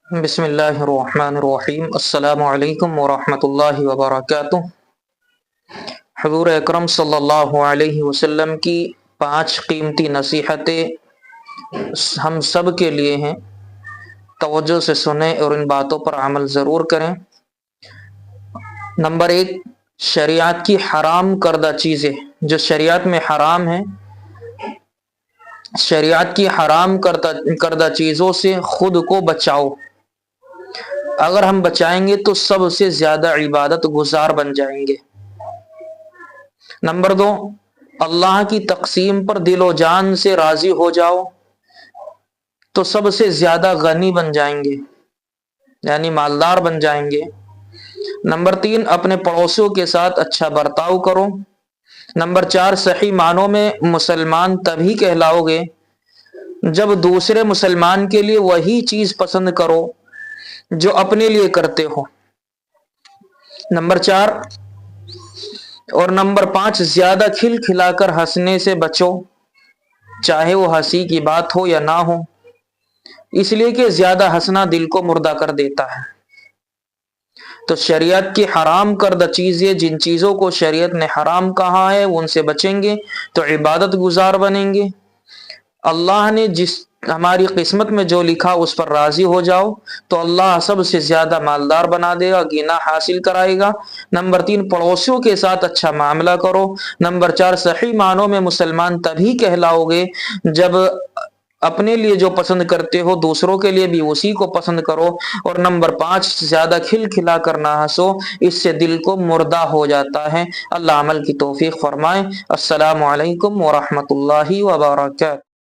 بسم اللہ الرحمن الرحیم۔ السلام علیکم ورحمۃ اللہ وبرکاتہ۔ حضور اکرم صلی اللہ علیہ وسلم کی 5 قیمتی نصیحتیں ہم سب کے لیے ہیں، توجہ سے سنیں اور ان باتوں پر عمل ضرور کریں۔ نمبر 1، شریعت کی حرام کردہ چیزیں جو شریعت میں حرام ہیں، شریعت کی حرام کردہ چیزوں سے خود کو بچاؤ۔ اگر ہم بچائیں گے تو سب سے زیادہ عبادت گزار بن جائیں گے۔ نمبر 2، اللہ کی تقسیم پر دل و جان سے راضی ہو جاؤ تو سب سے زیادہ غنی بن جائیں گے، یعنی مالدار بن جائیں گے۔ نمبر 3، اپنے پڑوسیوں کے ساتھ اچھا برتاؤ کرو۔ نمبر 4، صحیح معنوں میں مسلمان تبھی کہلاؤ گے جب دوسرے مسلمان کے لیے وہی چیز پسند کرو جو اپنے لیے کرتے ہو۔ نمبر 4 اور نمبر 5، زیادہ کھل کھلا کر ہنسنے سے بچو، چاہے وہ ہنسی کی بات ہو یا نہ ہو، اس لیے کہ زیادہ ہنسنا دل کو مردہ کر دیتا ہے۔ تو شریعت کی حرام کردہ چیزیں، جن چیزوں کو شریعت نے حرام کہا ہے ان سے بچیں گے تو عبادت گزار بنیں گے۔ اللہ نے جس ہماری قسمت میں جو لکھا اس پر راضی ہو جاؤ تو اللہ سب سے زیادہ مالدار بنا دے گا، غنا حاصل کرائے گا۔ نمبر 3، پڑوسیوں کے ساتھ اچھا معاملہ کرو۔ نمبر 4، صحیح معنوں میں مسلمان تبھی کہلاؤ گے جب اپنے لیے جو پسند کرتے ہو دوسروں کے لیے بھی اسی کو پسند کرو۔ اور نمبر 5، زیادہ کھل کھلا کر نہ ہنسو، اس سے دل کو مردہ ہو جاتا ہے۔ اللہ عمل کی توفیق فرمائے۔ السلام علیکم ورحمۃ اللہ وبرکاتہ۔